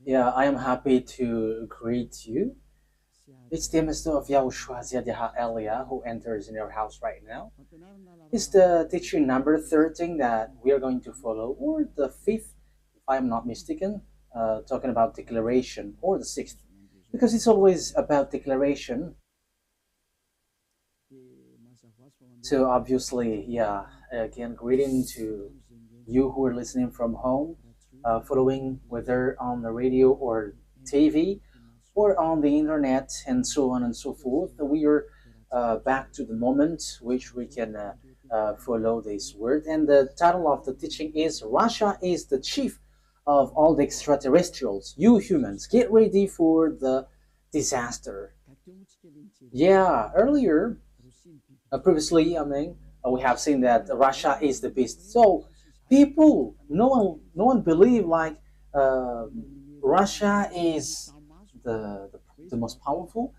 Yeah, I am happy to greet you. It's the Master of YAHOSHUAH Elia who enters in your house right now. It's the teaching number 13 that we are going to follow, or the fifth, if I'm not mistaken, talking about declaration, or the sixth, because it's always about declaration. So obviously, yeah, again, greeting to you who are listening from home, following whether on the radio or TV or on the internet and so on and so forth. We are back to the moment which we can follow this word. And the title of the teaching is Russia is the chief of all the extraterrestrials. You humans, get ready for the disaster. Yeah, earlier previously, we have seen that Russia is the beast. So people, no one believe like uh, Russia is the most powerful.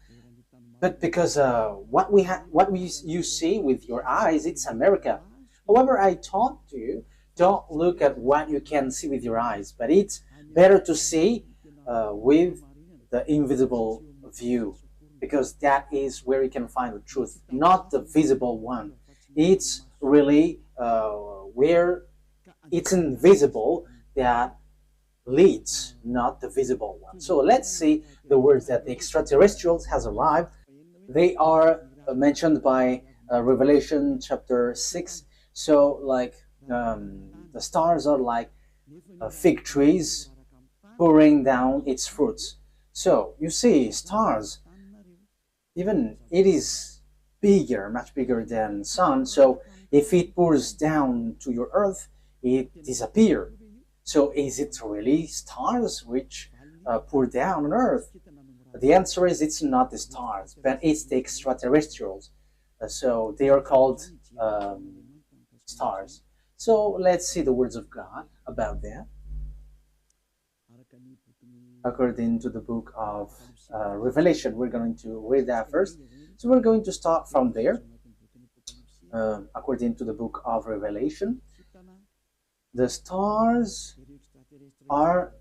But because you see with your eyes, it's America. However, I taught you don't look at what you can see with your eyes, but it's better to see with the invisible view, because that is where you can find the truth, not the visible one. It's really where it's invisible that leads, not the visible one. So let's see the words that the extraterrestrials has arrived. They are mentioned by Revelation chapter 6. So like the stars are like fig trees pouring down its fruits. So you see stars, even it is bigger, much bigger than sun. So if it pours down to your earth, it disappears. So is it really stars which pour down on earth? The answer is it's not the stars, but it's the extraterrestrials. So they are called stars. So let's see the words of God about that. According to the book of Revelation, we're going to read that first. So we're going to start from there. According to the book of Revelation, the stars are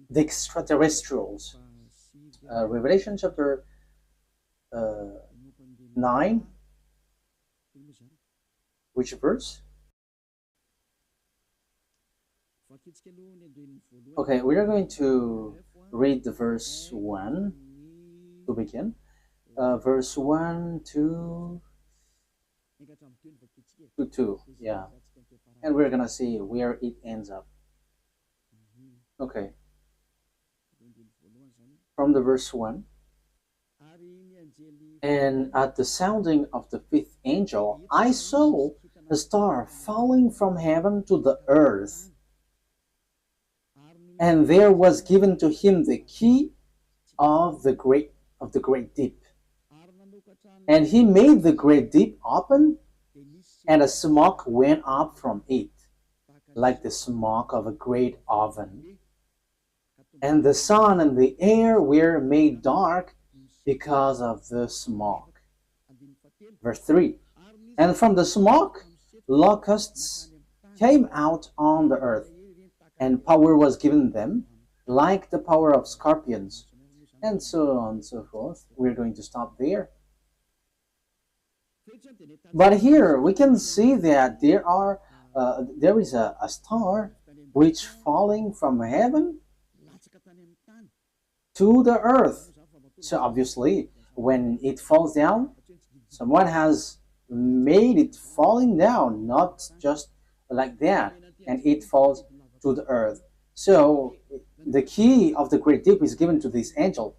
the extraterrestrials. Revelation chapter 9, which verse? Okay, we are going to read the verse 1 to begin. Verse 1 to 2, yeah. And we're gonna see where it ends up. Okay, from the verse 1. And at the sounding of the fifth angel, I saw a star falling from heaven to the earth. And there was given to him the key of the great deep. And he made the great deep open, and a smoke went up from it, like the smoke of a great oven. And the sun and the air were made dark because of the smoke. Verse 3. And from the smoke, locusts came out on the earth, and power was given them, like the power of scorpions, and so on and so forth. We're going to stop there. But here we can see that there is a star which falling from heaven to the earth. So obviously, when it falls down, someone has made it falling down, not just like that, and it falls to the earth. So the key of the great deep is given to this angel.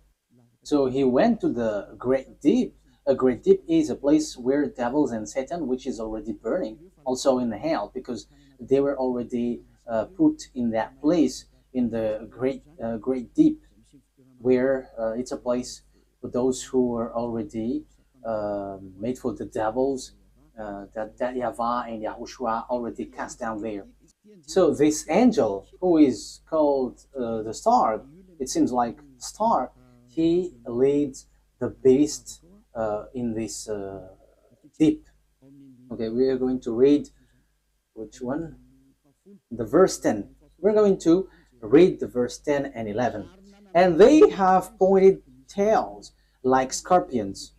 So he went to the great deep. A great deep is a place where devils and Satan, which is already burning, also in hell, because they were already put in that place in the great deep, where it's a place for those who are already made for the devils, that YAHVAH and YAHOSHUAH already cast down there. So this angel, who is called the star, it seems like star, he leads the beast in this deep. Okay, we are going to read which one? The verse 10. We're going to Read the verse 10 and 11. And they have pointed tails like scorpions.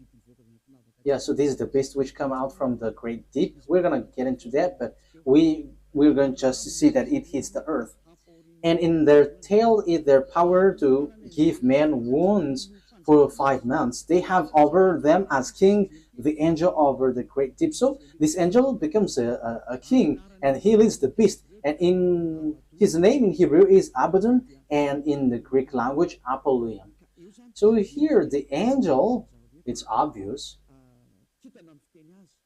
Yeah, so this is the beast which come out from the great deep. We're gonna get into that, but we're going just to see that it hits the earth. And in their tail is their power to give men wounds for 5 months. They have over them as king the angel over the great deep. So this angel becomes a king, and he leads the beast. And in his name in Hebrew is Abaddon, and in the Greek language Apollyon. So here the angel, it's obvious,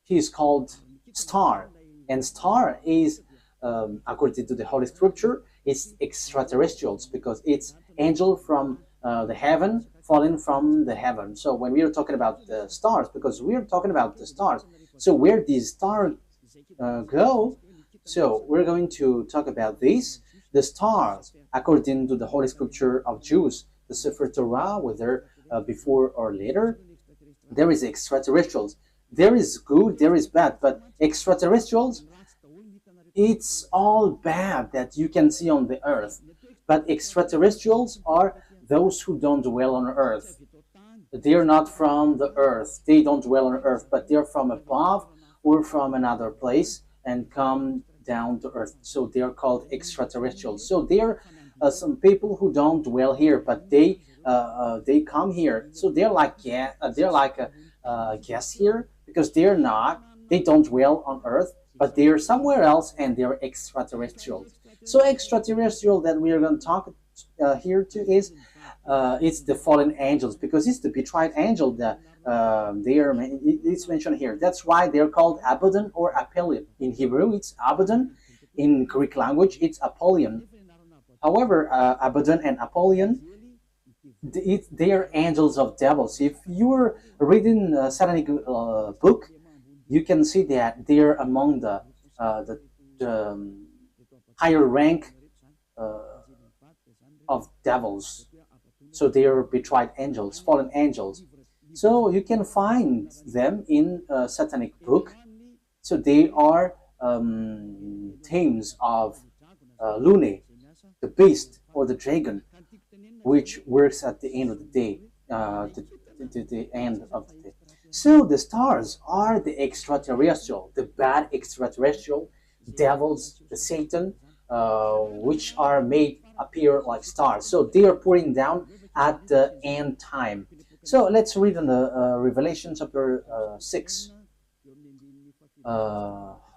he is called star, and star is according to the Holy Scripture, it's extraterrestrials because it's angel from the heaven falling from the heaven. So when we are talking about the stars, because we are talking about the stars, so where these stars go, so we're going to talk about this. The stars, according to the Holy Scripture of Jews, the Sefer Torah, whether before or later, there is extraterrestrials. There is good, there is bad, but extraterrestrials, it's all bad that you can see on the earth. But extraterrestrials are those who don't dwell on earth. They're not from the earth. They don't dwell on earth, but they're from above or from another place and come down to earth. So they're called extraterrestrials. So they're some people who don't dwell here, but they come here. So they're like guests here because they don't dwell on earth, but they're somewhere else and they're extraterrestrials. So extraterrestrial that we are going to talk here to is it's the fallen angels because it's the betrayed angel that it's mentioned here. That's why they're called Abaddon or Apollyon. In Hebrew, it's Abaddon. In Greek language, it's Apollyon. However, Abaddon and Apollyon, they are angels of devils. If you're reading a satanic book, you can see that they're among the higher rank of devils. So they are betrayed angels, fallen angels. So you can find them in a satanic book. So they are themes of Lune, the beast or the dragon, which works at the end of the day, the end of the day. So the stars are the extraterrestrial, the bad extraterrestrial, devils, the Satan, which are made appear like stars. So they are pouring down at the end time. So let's read in the Revelation chapter 6.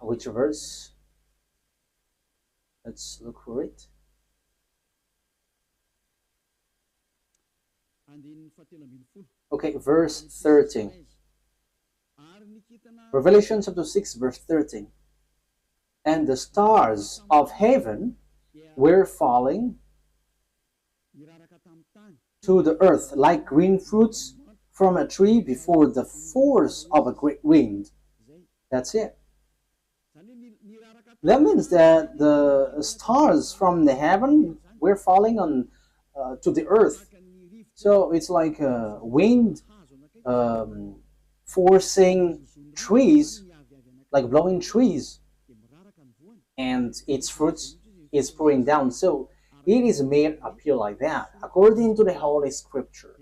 Which verse? Let's look for it. Okay, verse 13. Revelation chapter 6, verse 13. And the stars of heaven were falling to the earth like green fruits from a tree before the force of a great wind. That's it. That means that the stars from the heaven were falling on to the earth. So it's like a wind forcing trees, like blowing trees, and its fruits is pouring down. So it is made appear like that, according to the Holy Scripture.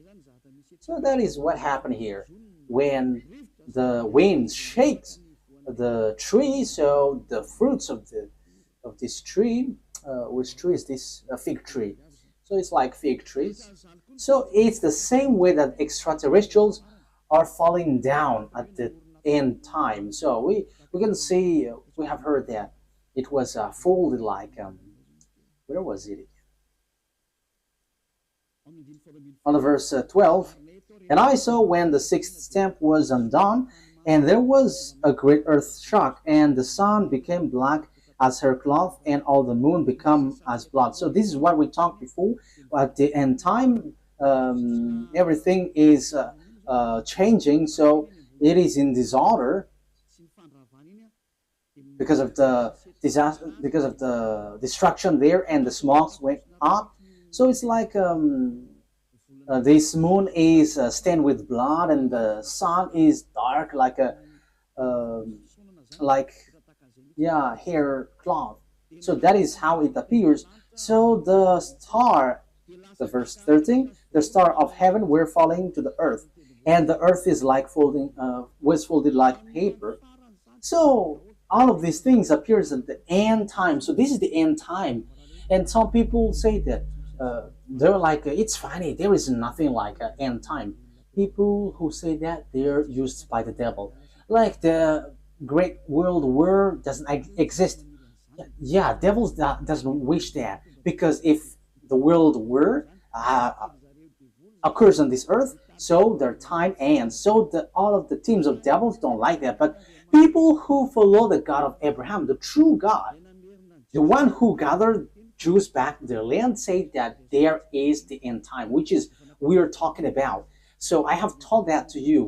So that is what happened here. When the wind shakes the tree, so the fruits of this tree, which tree is this? A fig tree. So it's like fig trees. So it's the same way that extraterrestrials are falling down at the end time. So we can see, we have heard that it was folded like, where was it? On the verse 12, and I saw when the sixth stamp was undone, and there was a great earth shock, and the sun became black as her cloth, and all the moon become as blood. So this is what we talked before. At the end time, everything is changing. So it is in disorder because of the disaster, because of the destruction there, and the smokes went up. So it's like this moon is stained with blood, and the sun is dark like a hair cloth. So that is how it appears. So the verse 13, the star of heaven were falling to the earth, and the earth is like was folded like paper. So all of these things appears at the end time. So this is the end time, and some people say that they're like it's funny. There is nothing like an end time. People who say that they're used by the devil, like the Great World War doesn't exist. Yeah, devils doesn't wish that because if the world war occurs on this earth, so their time ends. So all of the teams of devils don't like that. But people who follow the God of Abraham, the true God, the one who gathered Jews back to their land, say that there is the end time, which is we are talking about. So I have taught that to you.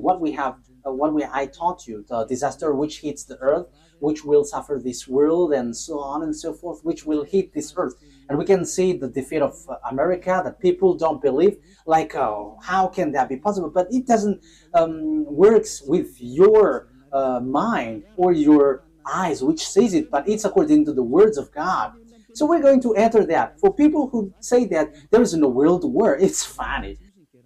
I taught you the disaster which hits the earth, which will suffer this world, and so on and so forth, which will hit this earth. And we can see the defeat of America that people don't believe. Like, oh, how can that be possible? But it doesn't works with your mind or your eyes, which says it, but it's according to the words of God. So we're going to enter that. For people who say that there is no world war, it's funny.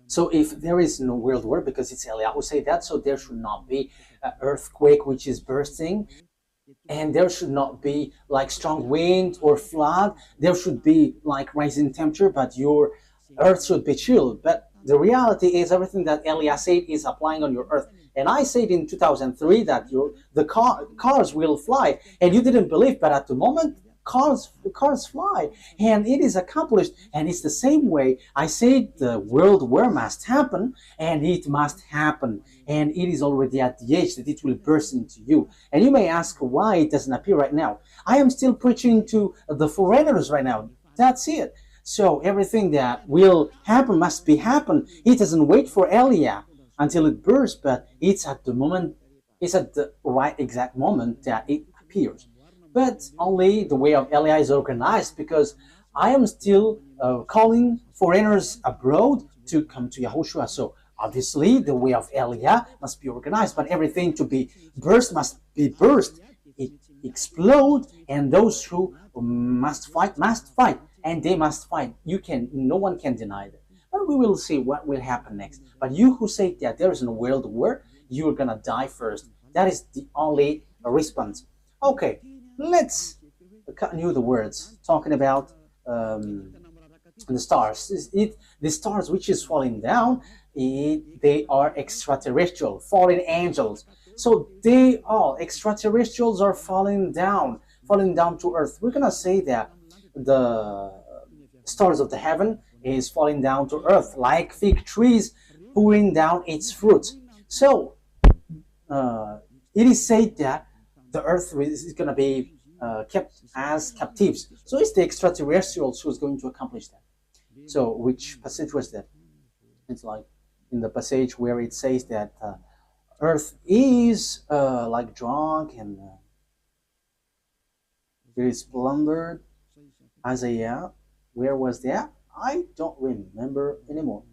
So if there is no world war, because it's Eliyahu who say that, so there should not be an earthquake which is bursting, and there should not be like strong wind or flood. There should be like rising temperature, but your earth should be chilled. But the reality is everything that Eliyahu said is applying on your earth. And I said in 2003 that cars will fly, and you didn't believe, but at the moment cars fly, and it is accomplished. And it's the same way I said the world war must happen, and it must happen, and it is already at the age that it will burst into you. And you may ask why it doesn't appear right now. I am still preaching to the foreigners right now. That's it. So everything that will happen must be happen. It doesn't wait for Eliyahu until it bursts, but it's at the right exact moment that it appears. But only the way of Eliyahu is organized, because I am still calling foreigners abroad to come to YAHOSHUAH. So obviously the way of Eliyahu must be organized, but everything to be burst must be burst. It explode, and those who must fight, and they must fight. No one can deny that. But we will see what will happen next. But you who say that there is no world war, you are gonna die first. That is the only response. Okay, let's continue the words talking about the stars. The stars which is falling down, they are extraterrestrial, fallen angels. So extraterrestrials are falling down to earth. We're gonna say that the stars of the heaven is falling down to earth like fig trees pouring down its fruit. So it is said that the earth is going to be kept as captives. So it's the extraterrestrials who's going to accomplish that. So which passage was that? It's like in the passage where it says that earth is like drunk and it is plundered. Isaiah, where was that? I don't remember anymore.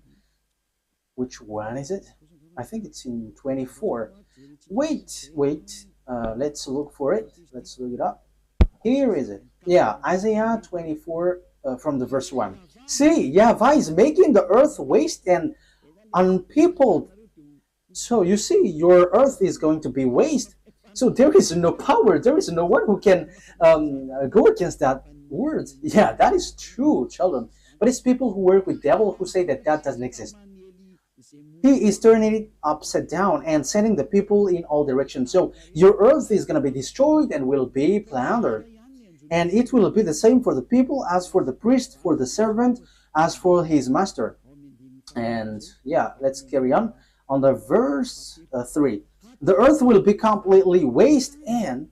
Which one is it? I think it's in 24. Wait. Let's look for it. Let's look it up. Here is it. Yeah, Isaiah 24 from the verse 1. See, YAHVAH is making the earth waste and unpeopled. So you see, your earth is going to be waste. So there is no power. There is no one who can go against that word. Yeah, that is true, children. But it's people who work with devil who say that doesn't exist. He is turning it upside down and sending the people in all directions. So your earth is going to be destroyed and will be plundered. And it will be the same for the people, as for the priest, for the servant, as for his master. And yeah, let's carry on. On the verse 3. The earth will be completely waste and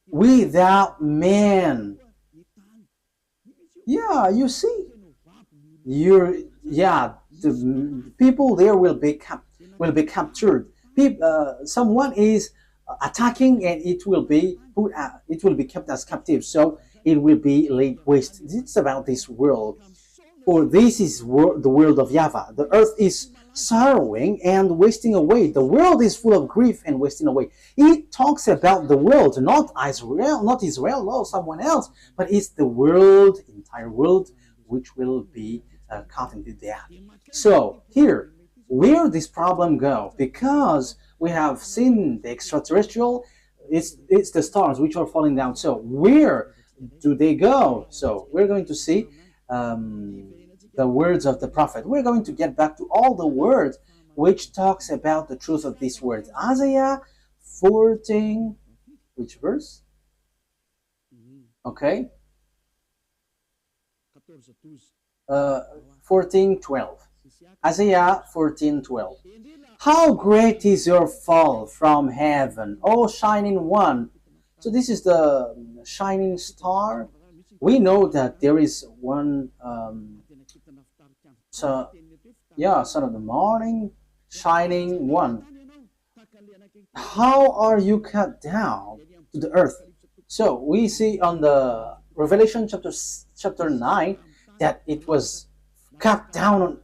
without man. Yeah, you see. The people there will be captured. Someone is attacking, and it will be kept as captive. So it will be laid waste. It's about this world, for this is the world of YAHVAH. The earth is sorrowing and wasting away. The world is full of grief and wasting away. It talks about the world, not Israel, no, someone else, but it's the world, entire world, which will be caught into death. So here, where this problem go? Because we have seen the extraterrestrial, it's the stars which are falling down. So where do they go? So we're going to see the words of the prophet. We're going to get back to all the words which talks about the truth of these words. Isaiah 14, which verse? Okay. 14:12. Isaiah 14:12. How great is your fall from heaven, O shining one. So this is the shining star. We know that there is one son of the morning, shining one. How are you cut down to the earth? So we see on the Revelation chapter 9 that it was cut down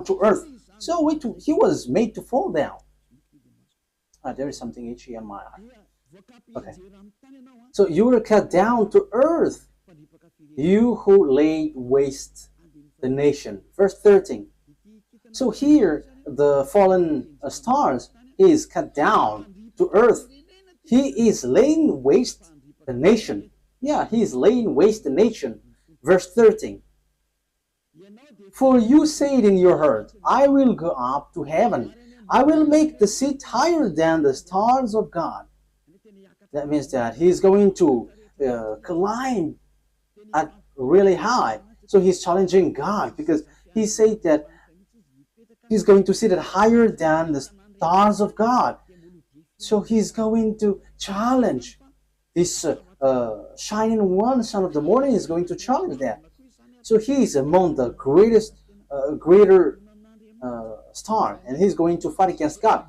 to earth. So he was made to fall down. There is something itchy on my eye. Okay. So you were cut down to earth, you who laid waste the nation. Verse 13. So here the fallen stars is cut down to earth. He is laying waste the nation. Yeah, he is laying waste the nation. Verse 13. For you said in your heart, I will go up to heaven. I will make the seat higher than the stars of God. That means that he's going to climb at really high. So he's challenging God because he said that he's going to sit at higher than the stars of God. So he's going to challenge this shining one, son of the morning, is going to challenge that. So he is among the greater star, and he's going to fight against God.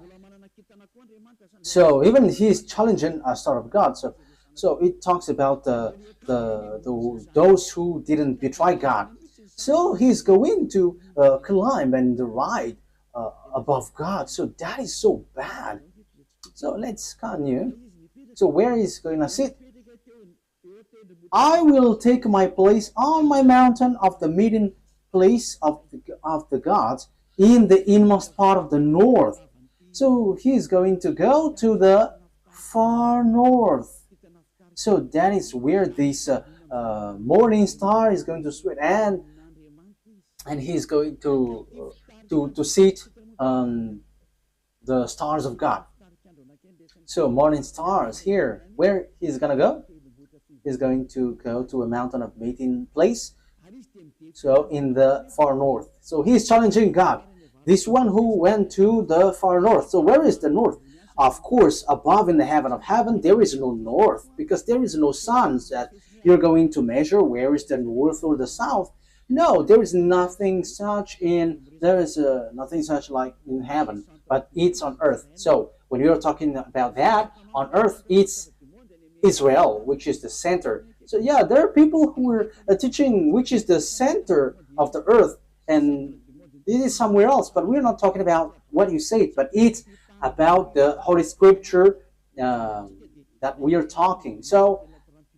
So even he's challenging a star of God. So it talks about those who didn't betray God. So he's going to climb and ride above God. So that is so bad. So let's continue. So where is going to sit? I will take my place on my mountain of the meeting place of the gods in the inmost part of the north. So he's going to go to the far north. So that is where this morning star is going to sweat, and he's going to sit on the stars of God. So morning stars here, where he's gonna go? He's going to go to a mountain of meeting place. So in the far north. So he's challenging God. This one who went to the far north. So where is the north? Of course, above in the heaven of heaven, there is no north, because there is no sun that you're going to measure where is the north or the south. No, there is nothing such nothing such like in heaven, but it's on earth. So when you're talking about that, on earth, it's Israel, which is the center. So yeah, there are people who are teaching which is the center of the earth, and it is somewhere else, but we're not talking about what you say, but it's about the Holy Scripture that we are talking. So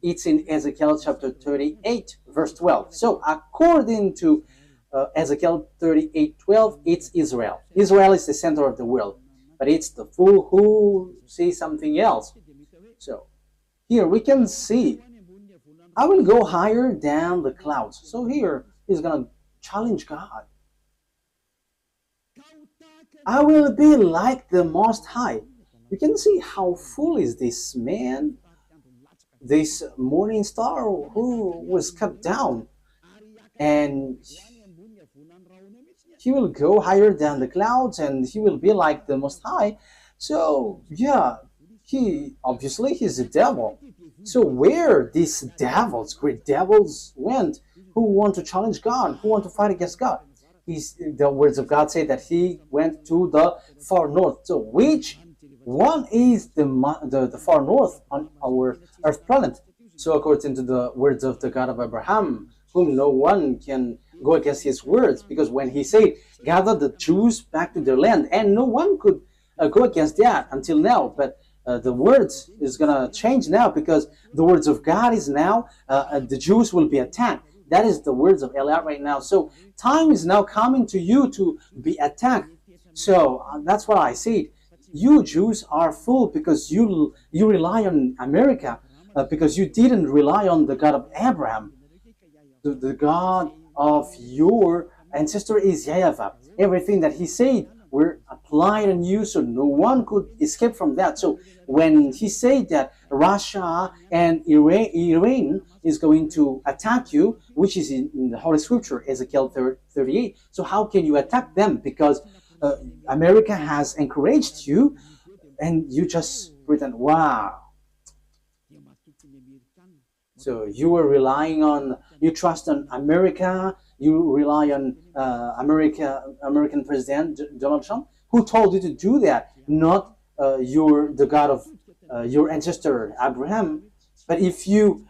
it's in Ezekiel chapter 38, verse 12. So according to Ezekiel 38:12, it's Israel. Israel is the center of the world, but it's the fool who sees something else. So here we can see, I will go higher than the clouds. So here he's going to challenge God. I will be like the Most High. You can see how fool is this man, this morning star who was cut down, and he will go higher than the clouds, and he will be like the Most High. So yeah, he's a devil. So where these devils, great devils, went, who want to challenge God, who want to fight against God? The words of God say that he went to the far north. So which one is the far north on our earth planet? So according to the words of the God of Abraham, whom no one can go against his words, because when he said, gather the Jews back to their land, and no one could go against that until now. But the words is going to change now, because the words of God is now, the Jews will be attacked. That is the words of Eliot right now. So time is now coming to you to be attacked. So that's why I said, you Jews are fool, because you rely on America, because you didn't rely on the God of Abraham. The God of your ancestor is YAHVAH. Everything that he said were applied on you, so no one could escape from that. So when he said that Russia and Iran is going to attack you, which is in the Holy Scripture, Ezekiel 38, so how can you attack them? Because America has encouraged you, and you just pretend, wow. So you were relying on, you trust on America, you rely on American President Donald Trump, who told you to do that, not the God of your ancestor Abraham. But if you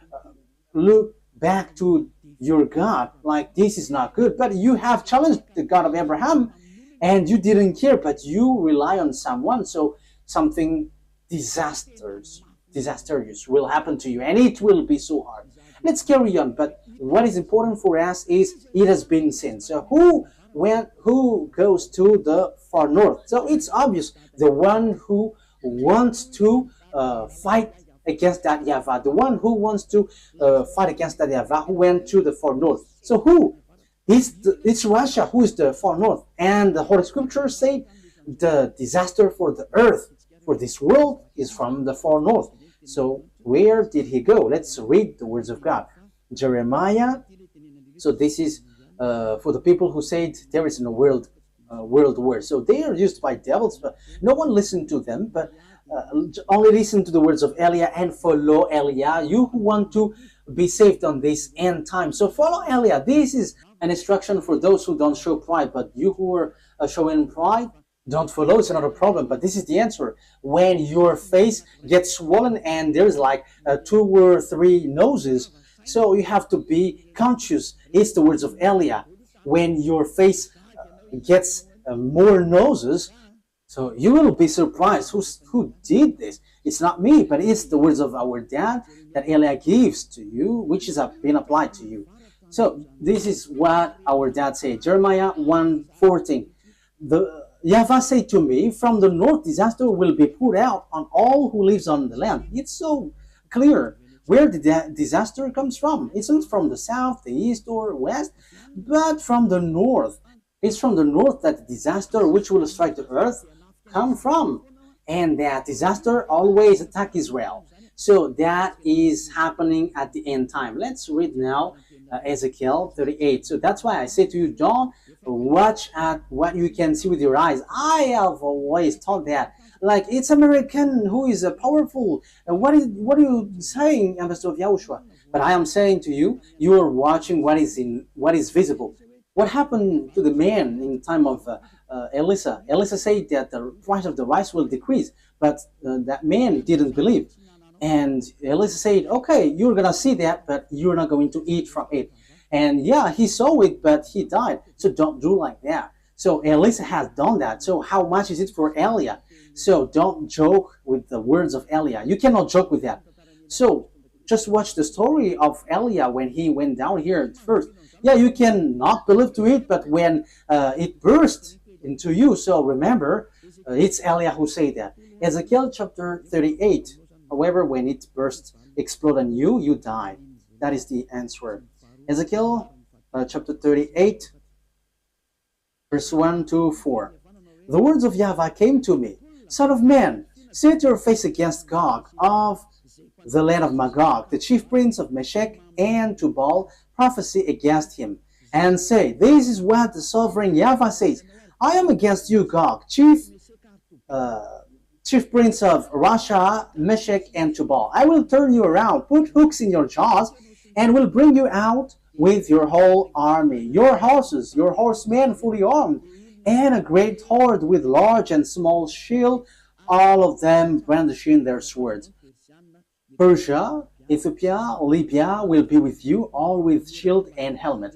look back to your God, like, this is not good, but you have challenged the God of Abraham, and you didn't care, but you rely on someone, so something disastrous will happen to you, and it will be so hard. Let's carry on. But what is important for us is, it has been seen. So who goes to the far north? So it's obvious, the one who wants to fight against that YAHVAH, the one who wants to fight against that YAHVAH, who went to the far north. So who? It's Russia who is the far north. And the Holy Scripture say the disaster for the earth, for this world, is from the far north. So where did he go? Let's read the words of God. Jeremiah. So this is for the people who said there is no world war. So they are used by devils, but no one listened to them. But only listen to the words of Eliah and follow Eliah. You who want to be saved on this end time, so follow Eliah. This is an instruction for those who don't show pride. But you who are showing pride, don't follow. It's not a problem, but this is the answer. When your face gets swollen and there's like 2 or 3 noses, so you have to be conscious. It's the words of Eliah. When your face gets more noses, so you will be surprised. Who did this? It's not me, but it's the words of our dad that Eliah gives to you, which has been applied to you. So this is what our dad said. Jeremiah 1:14. YAHVAH said to me, from the north disaster will be poured out on all who lives on the land. It's so clear where the disaster comes from. It's not from the south, the east, or west, but from the north. It's from the north that the disaster which will strike the earth come from. And that disaster always attack Israel. So that is happening at the end time. Let's read now Ezekiel 38. So that's why I say to you, don't watch at what you can see with your eyes. I have always thought that, like, it's American who is powerful. What are you saying, Ambassador of YAHOSHUAH? But I am saying to you, you are watching what is visible. What happened to the man in the time of Elisha? Elisha said that the price of the rice will decrease, but that man didn't believe. And Elisha said, okay, you're going to see that, but you're not going to eat from it. And yeah, he saw it, but he died. So don't do like that. So Elisha has done that. So how much is it for Eliah? So don't joke with the words of Eliah. You cannot joke with that. So just watch the story of Eliah when he went down here at first. Yeah, you can not believe to it, but when it burst into you, so remember, it's Eliah who said that. Ezekiel chapter 38. However, when it burst, explode on you, you die. That is the answer. Ezekiel chapter 38, verse 1 to 4. The words of YAHVAH came to me. Son of man, set your face against Gog of the land of Magog, the chief prince of Meshech and Tubal, prophesy against him, and say, this is what the sovereign YAHVAH says. I am against you, Gog, chief prince of Russia, Meshech, and Tubal. I will turn you around, put hooks in your jaws, and will bring you out with your whole army, your horses, your horsemen fully armed, and a great horde with large and small shield, all of them brandishing their swords. Persia, Ethiopia, Libya will be with you, all with shield and helmet.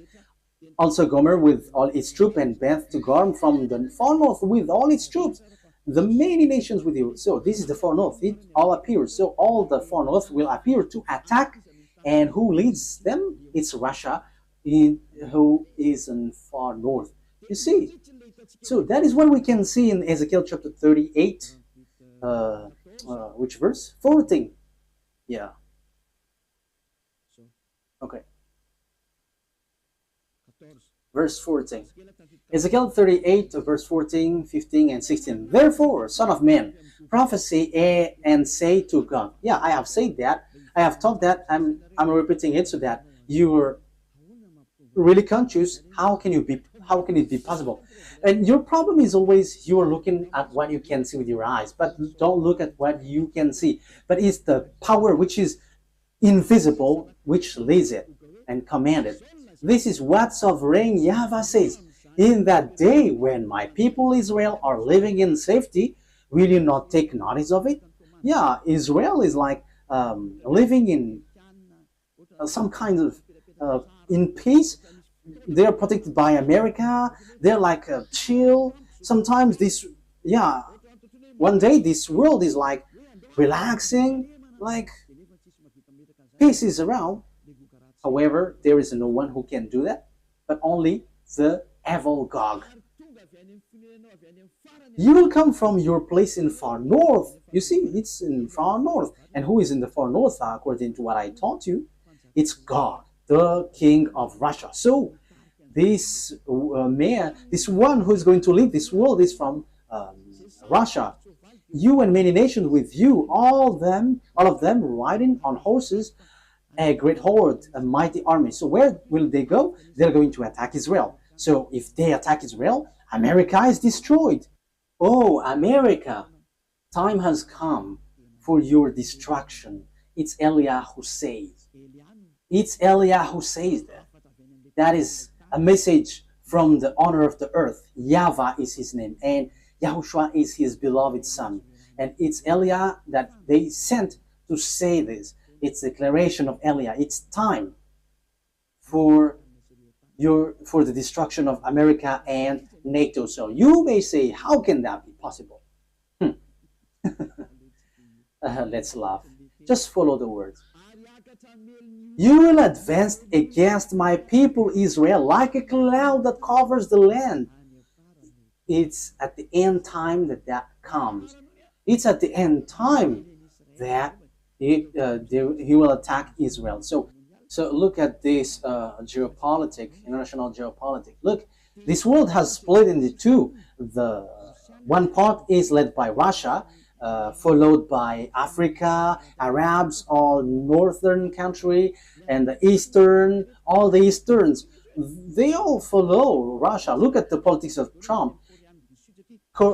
Also Gomer with all its troops, and Beth to Garm from the far north with all its troops. The many nations with you. So this is the far north. It all appears. So all the far north will appear to attack. And who leads them? It's Russia, who is in far north. You see. So that is what we can see in Ezekiel chapter 38. Which verse? 14. Yeah. Okay. Verse 14. Ezekiel 38, verse 14, 15, and 16. Therefore, son of man, prophesy and say to God. Yeah, I have said that. I have taught that. I'm repeating it so that you're really conscious. How can it be possible? And your problem is always you're looking at what you can see with your eyes, but don't look at what you can see. But it's the power which is invisible which leads it and command it. This is what sovereign YAHVAH says. In that day when my people Israel are living in safety, will you not take notice of it? Yeah, Israel is like living in some kind of in peace. They're protected by America. They're like chill. Sometimes one day this world is like relaxing, like peace is around. However, there is no one who can do that, but only the evil Gog. You will come from your place in far north. You see, it's in far north. And who is in the far north, according to what I taught you? It's God, the king of Russia. So this man, this one who is going to lead this world is from Russia. You and many nations with you, all of them riding on horses, a great horde, a mighty army. So where will they go? They're going to attack Israel. So if they attack Israel, America is destroyed. Oh, America, time has come for your destruction. It's Eliah who says. It's Eliah who says that. That is a message from the owner of the earth. YAHVAH is his name, and YAHOSHUAH is his beloved son. And it's Eliah that they sent to say this. It's a declaration of Eliah. It's time for the destruction of America and NATO. So you may say, how can that be possible? Let's laugh. Just follow the words. You will advance against my people Israel like a cloud that covers the land. It's at the end time that comes. It's at the end time that he will attack Israel. So look at this international geopolitics. Look, this world has split into two. The one part is led by Russia, followed by Africa, Arabs, all northern country, and the eastern, all the easterns. They all follow Russia. Look at the politics of Trump.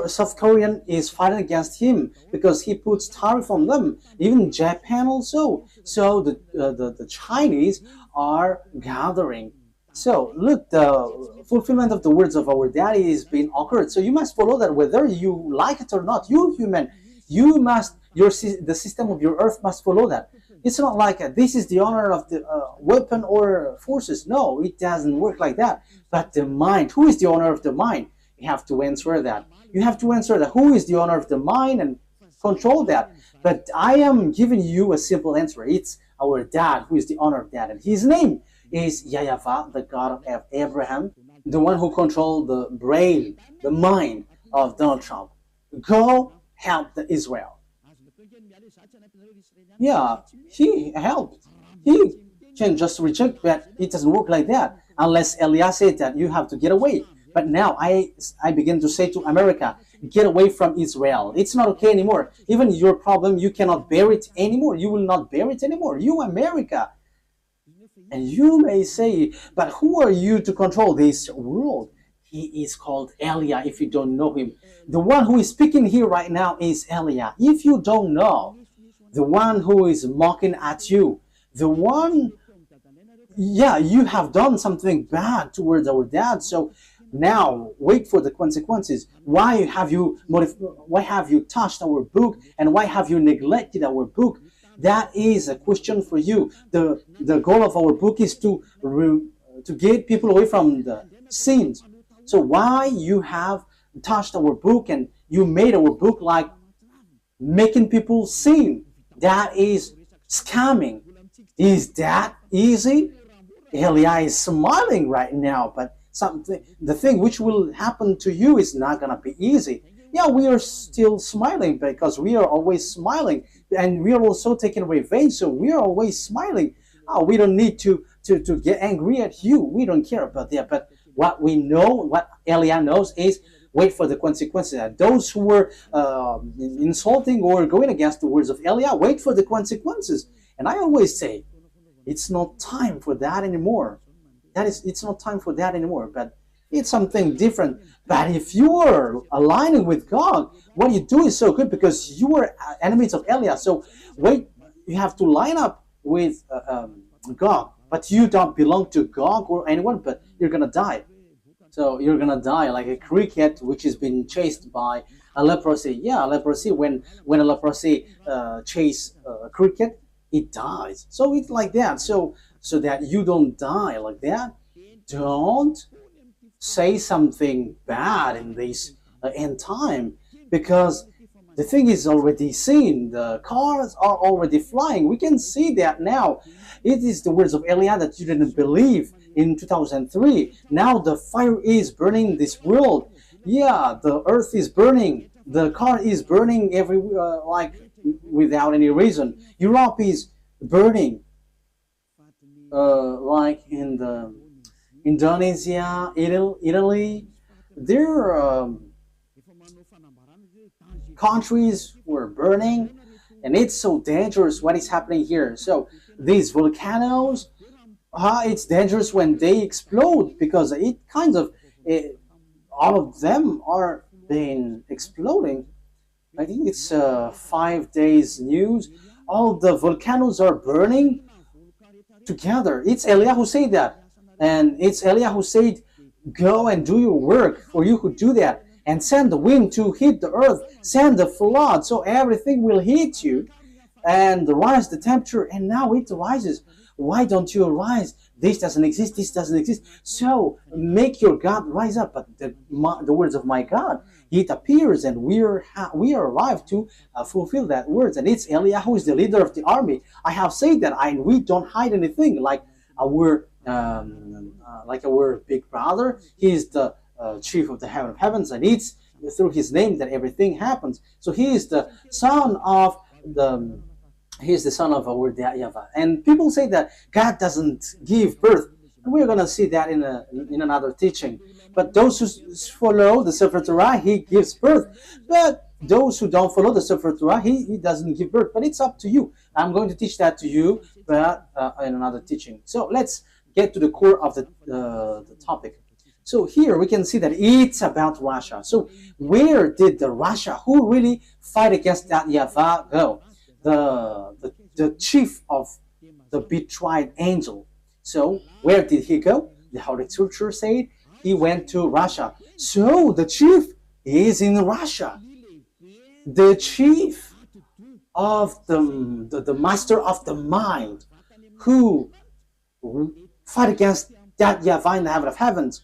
South Korean is fighting against him because he puts tariff on them. Even Japan also. So the Chinese are gathering. So look, the fulfillment of the words of our daddy is being occurred. So you must follow that whether you like it or not. You human, you must, the system of your earth must follow that. It's not like this is the honor of the weapon or forces. No, it doesn't work like that. But the mind, who is the honor of the mind? You have to answer that. You have to answer that. Who is the honor of the mind and control that? But I am giving you a simple answer. It's our dad who is the honor of that. And his name is YAHVAH, the God of Abraham, the one who controlled the brain, the mind of Donald Trump. Go help the Israel. Yeah, he helped. He can just reject that. It doesn't work like that. Unless Eliah said that you have to get away. But now I begin to say to America, get away from Israel. It's not okay anymore. Even your problem, you cannot bear it anymore. You will not bear it anymore. You, America. And you may say, but who are you to control this world? He is called Eliah if you don't know him. The one who is speaking here right now is Eliah. If you don't know, the one who is mocking at you, the one, yeah, you have done something bad towards our dad. So now wait for the consequences. Why have you touched our book, and why have you neglected our book? That is a question for you. The goal of our book is to to get people away from the sins. So why you have touched our book and you made our book like making people sin? That is scamming. Is that easy? Elia is smiling right now, but the thing which will happen to you is not gonna be easy. Yeah, we are still smiling because we are always smiling, and we are also taking revenge, so we are always smiling. Oh, we don't need to get angry at you. We don't care about that. But what we know, what Elia knows, is wait for the consequences. And those who were insulting or going against the words of Elia, wait for the consequences. And I always say, it's not time for that anymore. It's not time for that anymore. But it's something different. But if you are aligning with God, what you do is so good because you are enemies of Elia. So wait, you have to line up with God. But you don't belong to God or anyone, but you're going to die. So you're going to die like a cricket which has been chased by a leprosy. Yeah, leprosy, when a leprosy chase a cricket, it dies. So it's like that. So that you don't die like that, don't say something bad in this end time, because the thing is already seen. The cars are already flying. We can see that now. It is the words of Elia that you didn't believe in 2003. Now the fire is burning this world. Yeah, the earth is burning. The car is burning everywhere, like without any reason. Europe is burning, like in the Indonesia, Italy. Their countries were burning, and it's so dangerous what is happening here. So these volcanoes, it's dangerous when they explode, because it kind of all of them are been exploding. I think it's 5 days news. All the volcanoes are burning together. It's Elia who said that, and it's Elia who said, "Go and do your work, for you who do that, and send the wind to hit the earth, send the flood, so everything will hit you, and rise the temperature." And now it rises. Why don't you rise? This doesn't exist. This doesn't exist. So make your God rise up. But the words of my God, it appears, and we are arrived to fulfill that words. And it's Elia who is the leader of the army. I have said that, and we don't hide anything. Like our big brother, he is the chief of the heaven of heavens, and it's through his name that everything happens. So he is the son of our YAHVAH. And people say that God doesn't give birth. And we're going to see that in another teaching. But those who follow the Sefer Torah, he gives birth. But those who don't follow the Sefer Torah, he doesn't give birth. But it's up to you. I'm going to teach that to you, but in another teaching. So let's get to the core of the topic. So here we can see that it's about Russia. So where did the Russia who really fight against that YAHVAH go? The chief of the betrayed angel. So where did he go? The Holy Scripture said he went to Russia. So the chief is in Russia. The chief of the master of the mind who fight against that YAHVAH in the heaven of heavens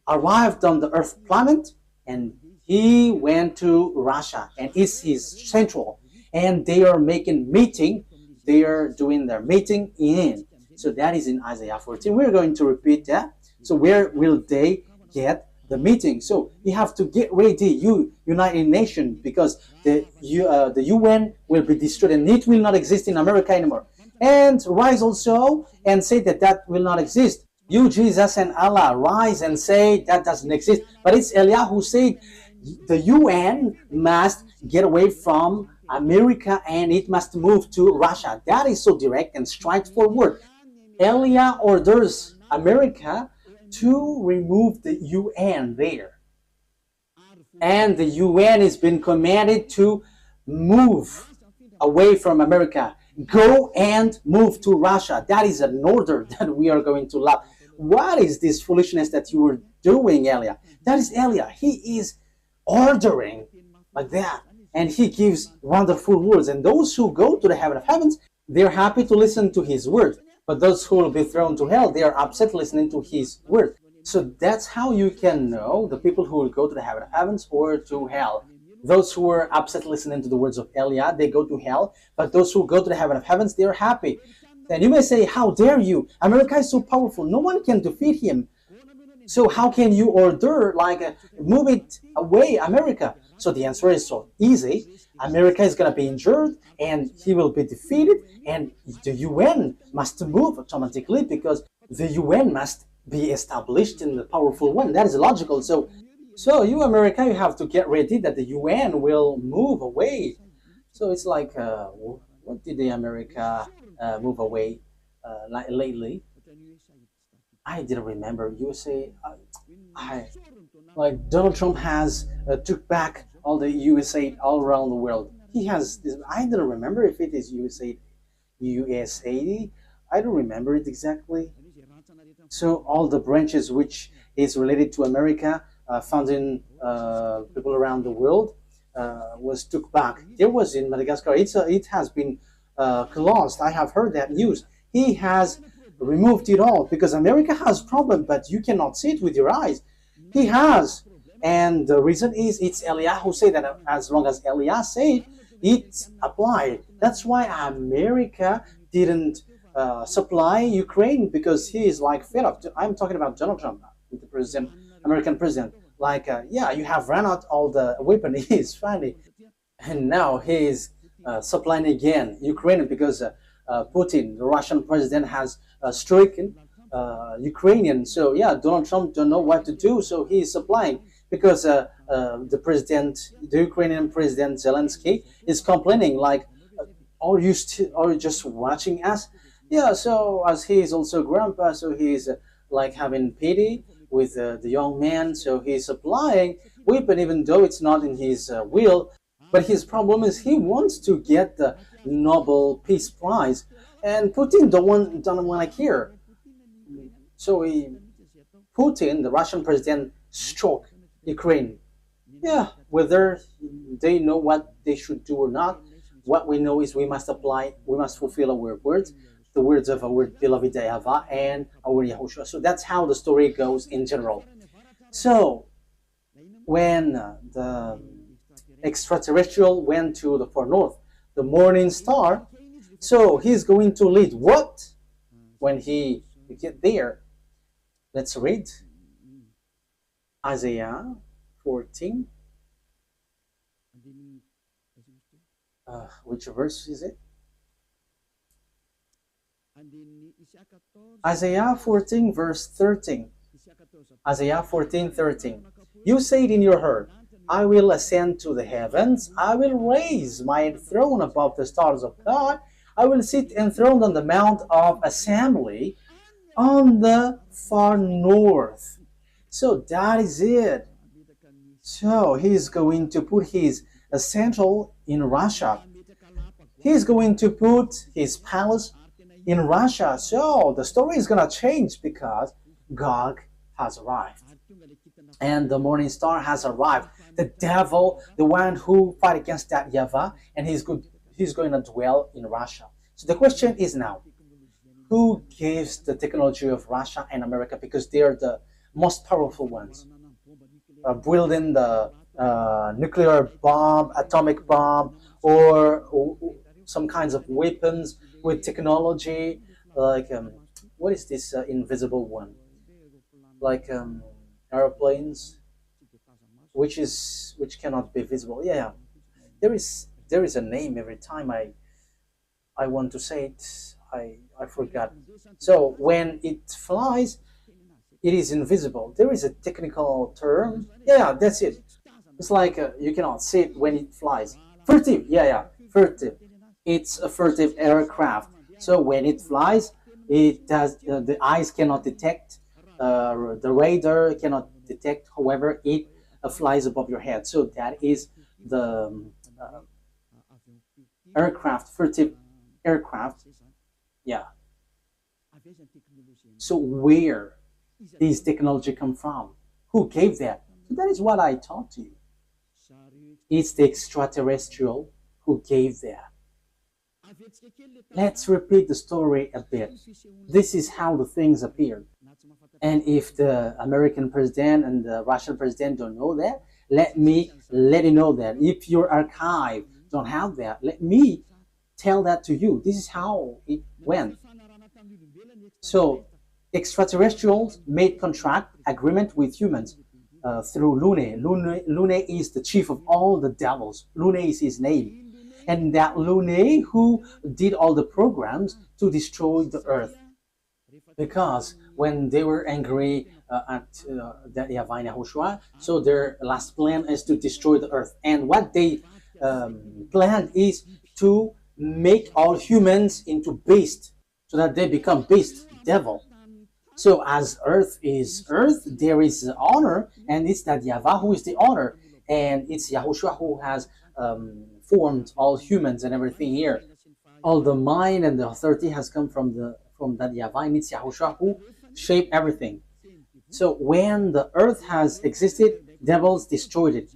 arrived on the earth planet, and he went to Russia, and it's his central. And they are making meeting. They are doing their meeting in. So that is in Isaiah 14. We're going to repeat that. So where will they get the meeting? So you have to get ready, you United Nations, because the UN will be destroyed, and it will not exist in America anymore. And rise also and say that will not exist. You, Jesus and Allah, rise and say that doesn't exist. But it's Elia who said the UN must get away from America and it must move to Russia. That is so direct and straightforward. Elia orders America to remove the UN there. And the UN has been commanded to move away from America. Go and move to Russia. That is an order that we are going to love. What is this foolishness that you were doing, Elia? That is Elia. He is ordering like that. And he gives wonderful words. And those who go to the heaven of heavens, they're happy to listen to his words. But those who will be thrown to hell, they are upset listening to his word. So that's how you can know the people who will go to the heaven of heavens or to hell. Those who are upset listening to the words of Eliah, they go to hell. But those who go to the heaven of heavens, they are happy. Then you may say, how dare you? America is so powerful. No one can defeat him. So how can you order, move it away, America? So the answer is so easy. America is going to be injured and he will be defeated, and the UN must move automatically because the UN must be established in the powerful one. That is logical. So you, America, you have to get ready that the UN will move away. So it's like, what did the America move away lately? I didn't remember. USA, like Donald Trump has took back all the USA all around the world. He has this, I don't remember if it is USA. I don't remember it exactly. So all the branches which is related to America, founding people around the world, was took back. There was in Madagascar. It has been closed. I have heard that news. He has removed it all because America has problem, but you cannot see it with your eyes. He has. And the reason is it's Eliah who said that as long as Eliah said, it's applied. That's why America didn't supply Ukraine, because he is like fed up. I'm talking about Donald Trump, the president, American president. Yeah, you have run out all the weapon. He's funny. And now he's supplying again Ukraine because Putin, the Russian president, has stricken Ukrainian. So yeah, Donald Trump don't know what to do, so he's supplying because the Ukrainian president Zelensky is complaining like, are you just watching us? Yeah, so as he is also grandpa, so he's like having pity with the young man, so he's supplying weapon even though it's not in his will. But his problem is he wants to get the Nobel Peace Prize, and Putin don't want to hear. So Putin, the Russian president, struck Ukraine. Yeah, whether they know what they should do or not, what we know is we must fulfill our words, the words of our beloved YAHVAH and our YAHOSHUAH. So that's how the story goes in general. So when the extraterrestrial went to the far north, the morning star, so he's going to lead what when he get there? Let's read Isaiah 14. Which verse is it? Isaiah 14 verse 13. Isaiah 14:13. You said in your heart, I will ascend to the heavens, I will raise my throne above the stars of God, I will sit enthroned on the mount of assembly on the far north. So that is it. So he's going to put his central in Russia. He's going to put his palace in Russia. So the story is going to change because God has arrived. And the morning star has arrived. The devil, the one who fight against that YAHVAH, and he's going to dwell in Russia. So the question is now, who gives the technology of Russia and America, because they are the most powerful ones, building the nuclear bomb, atomic bomb, or some kinds of weapons with technology, like what is this invisible one? Like airplanes, which cannot be visible. Yeah, there is a name every time I want to say it. I forgot. So when it flies, it is invisible. There is a technical term. Yeah, that's it. It's like you cannot see it when it flies. Furtive. Yeah, furtive. It's a furtive aircraft. So when it flies, it does. The eyes cannot detect. The radar cannot detect. However, it flies above your head. So that is the aircraft, furtive aircraft. Yeah. So where this technology come from? Who gave that? So that is what I taught you. It's the extraterrestrial who gave that. Let's repeat the story a bit. This is how the things appeared. And if the American president and the Russian president don't know that, let me let you know that. If your archive don't have that, let me tell that to you. This is how it went. So extraterrestrials made contract agreement with humans through Lune. Lune is the chief of all the devils. Lune is his name. And that Lune who did all the programs to destroy the earth. Because when they were angry at that YAHVAH and YAHOSHUAH, so their last plan is to destroy the earth. And what they planned is to make all humans into beasts, so that they become beast, devil. So as earth is earth, there is honor, and it's that YAHVAH who is the honor, and it's YAHOSHUAH who has formed all humans and everything here. All the mind and the authority has come from that YAHVAH, and it's YAHOSHUAH who shaped everything. So when the earth has existed, devils destroyed it.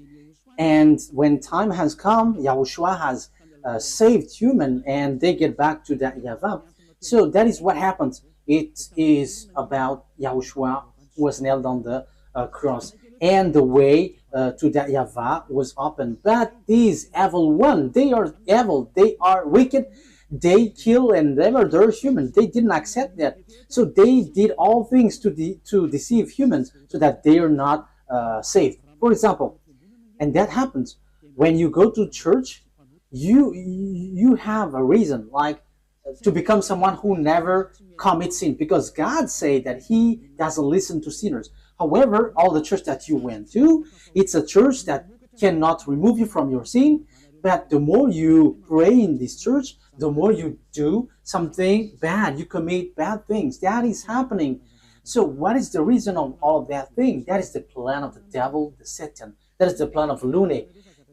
And when time has come, YAHOSHUAH has saved human, and they get back to that YAHVAH. So that is what happens. It is about YAHOSHUAH who was nailed on the cross, and the way to that YAHVAH was open. But these evil ones, they are evil, they are wicked, they kill and they murder humans. They didn't accept that. So they did all things to deceive humans so that they are not saved. For example, and that happens when you go to church, you have a reason, like to become someone who never commits sin, because God said that He doesn't listen to sinners. However, all the church that you went to, it's a church that cannot remove you from your sin. But the more you pray in this church, the more you do something bad, you commit bad things. That is happening. So what is the reason of all that thing? That is the plan of the devil, the Satan. That is the plan of Lune.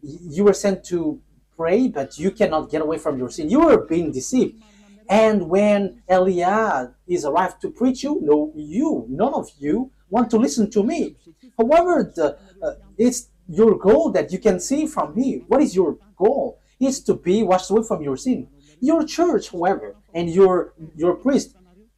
You were sent to pray, but you cannot get away from your sin. You are being deceived. And when Eliah is arrived to preach you, none of you want to listen to me. However, it's your goal that you can see from me. What is your goal? It's to be washed away from your sin. Your church, however, and your priest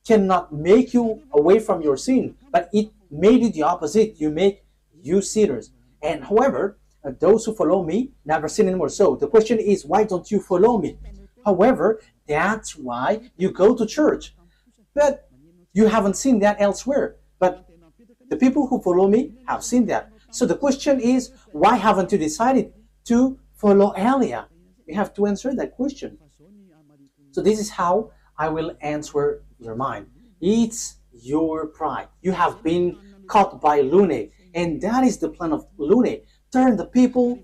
cannot make you away from your sin, but it made you the opposite. You make you sinners. And however, those who follow me never sin anymore. So the question is, why don't you follow me? However, that's why you go to church. But you haven't seen that elsewhere. But the people who follow me have seen that. So the question is, why haven't you decided to follow Elia? You have to answer that question. So this is how I will answer your mind. It's your pride. You have been caught by Lune, and that is the plan of Lune. Turn the people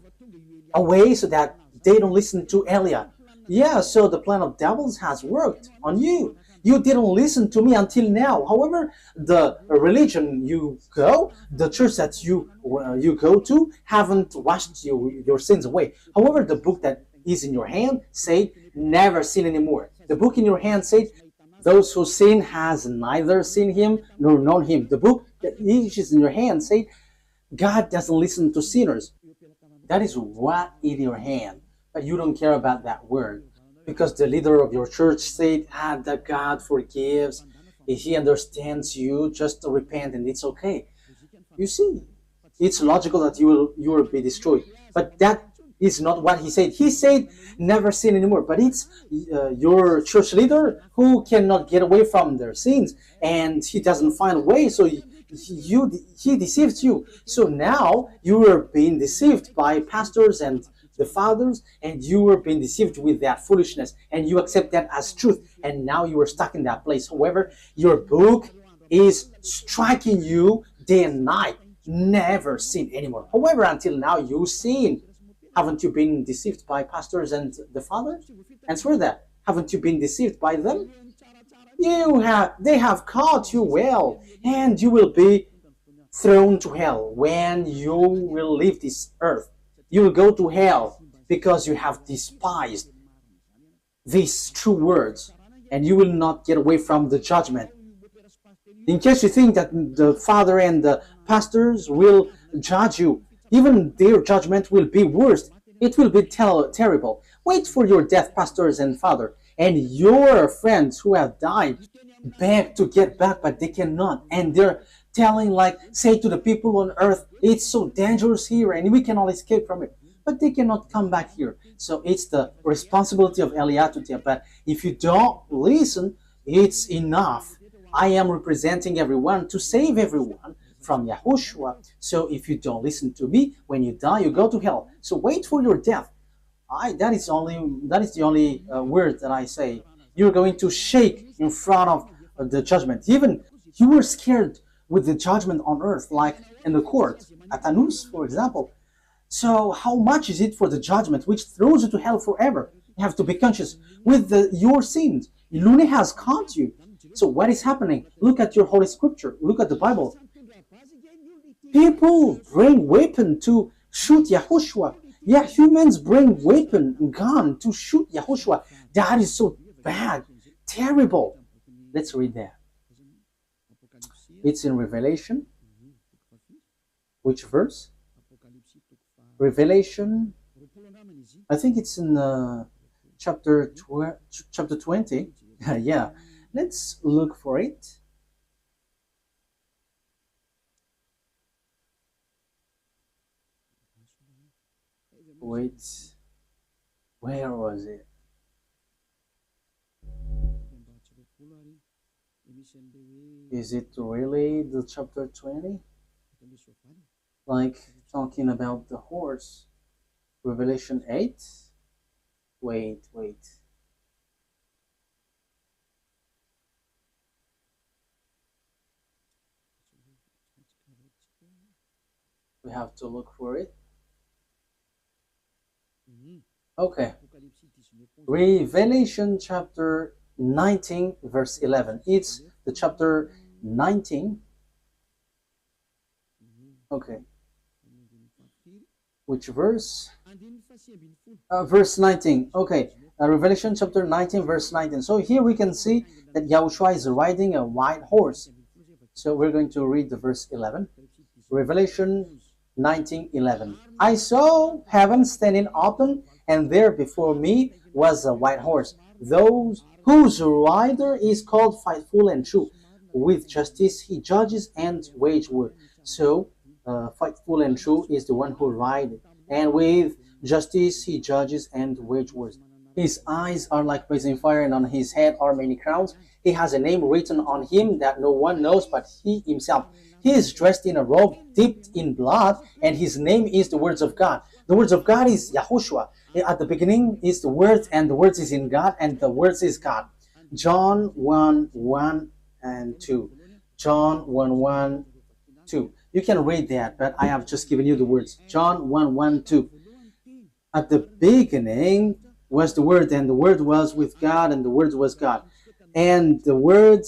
away so that they don't listen to Elia. Yeah, so the plan of devils has worked on you. You didn't listen to me until now. However, the religion you go, the church that you go to, haven't washed your sins away. However, the book that is in your hand said, never sin anymore. The book in your hand said, those who sin has neither seen him nor known him. The book that is in your hand said, God doesn't listen to sinners. That is what in your hand. But you don't care about that word. Because the leader of your church said, that God forgives. If He understands you, just to repent and it's okay. You see, it's logical that you will be destroyed. But that is not what He said. He said, never sin anymore. But it's your church leader who cannot get away from their sins. And he doesn't find a way, so he deceives you. So now you are being deceived by pastors and the fathers, and you were being deceived with that foolishness, and you accept that as truth, and now you are stuck in that place. However, your book is striking you day and night. Never sin anymore. However, until now you sin. Haven't you been deceived by pastors and the fathers? Answer that. Haven't you been deceived by them? They have caught you well, and you will be thrown to hell when you will leave this earth. You will go to hell because you have despised these true words, and you will not get away from the judgment. In case you think that the father and the pastors will judge you, even their judgment will be worse. It will be terrible. Wait for your death, pastors and father, and your friends who have died beg to get back, but they cannot, and they're telling, like, say to the people on earth, it's so dangerous here and we cannot escape from it, but they cannot come back here. So it's the responsibility of Eliah to tell. But if you don't listen, it's enough. I am representing everyone to save everyone from Yahushua. So if you don't listen to me, when you die, you go to hell. So wait for your death. That is the only word that I say. You're going to shake in front of the judgment. Even you were scared with the judgment on earth, like in the court at Anus, for example. So how much is it for the judgment which throws you to hell forever? You have to be conscious with your sins. Lune has caught you. So what is happening? Look at your Holy Scripture. Look at the Bible. People bring weapon to shoot Yahushua. Yeah, humans bring weapon, gun to shoot Yahushua. That is so bad, terrible. Let's read that. It's in Revelation. Which verse? Revelation. I think it's in chapter 20. Yeah, let's look for it. Wait, where was it? Is it really the chapter 20? Like talking about the horse? Revelation 8? Wait. We have to look for it. Okay. Revelation chapter 19 verse 11. It's the chapter 19. Okay. Which verse? Verse 19. Okay. Revelation chapter 19 verse 19. So here we can see that Yahushua is riding a white horse. So we're going to read the verse 11. Revelation 19:11. I saw heaven standing open, and there before me was a white horse, those whose rider is called Faithful and True. With justice he judges and wage war. So Faithful and True is the one who rides, and with justice he judges and wage wars. His eyes are like blazing fire, and on his head are many crowns. He has a name written on him that no one knows but he himself. He is dressed in a robe dipped in blood, and his name is the words of God. The words of God is Yahushua. At the beginning is the word, and the words is in God, and the words is God. John 1:1 and 2. John 1:1, 2. You can read that, but I have just given you the words. John 1:1, 2. At the beginning was the Word, and the Word was with God, and the Word was God. And the Word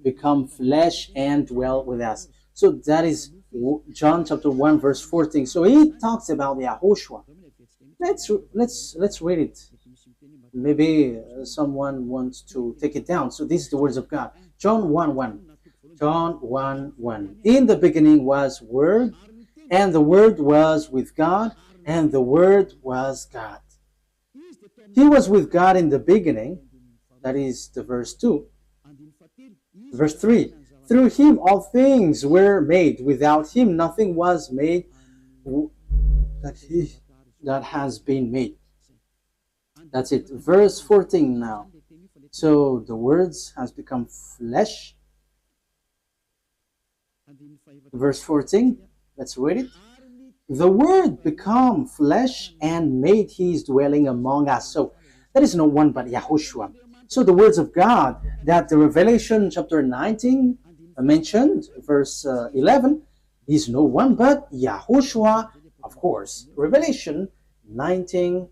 become flesh and dwell with us. So that is John chapter 1 verse 14. So he talks about YAHOSHUAH. Let's read it. Maybe someone wants to take it down. So this is the words of God. John 1:1. John 1:1. In the beginning was Word, and the Word was with God, and the Word was God. He was with God in the beginning. That is the verse 2. Verse 3. Through him all things were made. Without him nothing was made that has been made. That's it. Verse 14 now. So the words has become flesh. Verse 14. Let's read it. The Word became flesh and made his dwelling among us. So that is no one but Yahushua. So the words of God that the Revelation chapter 19 mentioned, verse 11, is no one but Yahushua, of course. Revelation 19,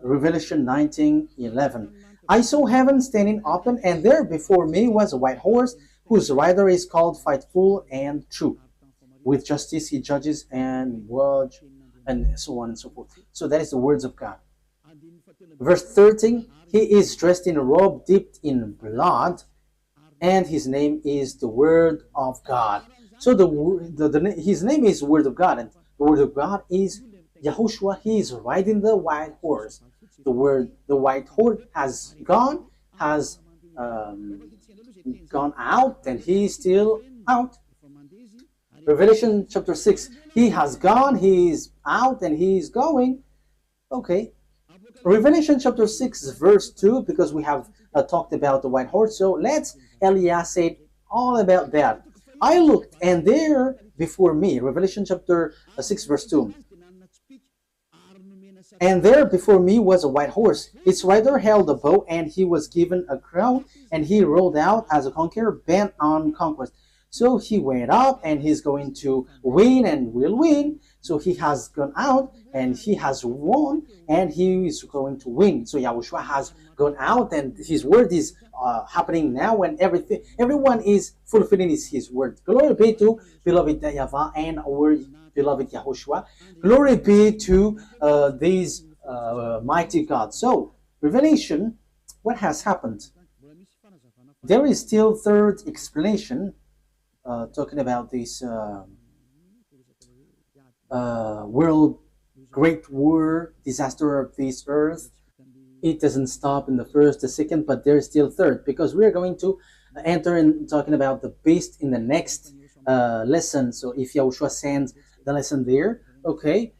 Revelation 19:11. I saw heaven standing open, and there before me was a white horse, whose rider is called Faithful and True. With justice he judges and watch, and so on and so forth. So that is the words of God. Verse 13, he is dressed in a robe dipped in blood, and his name is the Word of God. So his name is Word of God, and the Word of God is Yahushua, he is riding the white horse. The word the white horse has gone, has gone out, and he is still out. Revelation chapter 6, he has gone, he is out, and he is going. Okay. Revelation chapter 6, verse 2, because we have talked about the white horse. So let's Elias said all about that. I looked, and there before me, Revelation chapter 6, verse 2. And there before me was a white horse. Its rider held a bow, and he was given a crown, and he rode out as a conqueror bent on conquest. So he went up, and he's going to win and will win. So he has gone out, and he has won, and he is going to win. So Yahushua has gone out, and his word is happening now, and everyone is fulfilling his word. Glory be to beloved YAHVAH and our beloved Yahushua. Glory be to these mighty God. So, Revelation, what has happened? There is still third explanation talking about this world great war, disaster of this earth. It doesn't stop in the first, the second, but there's still third, because we are going to enter in talking about the beast in the next lesson. So if Yahushua sends the lesson there, okay,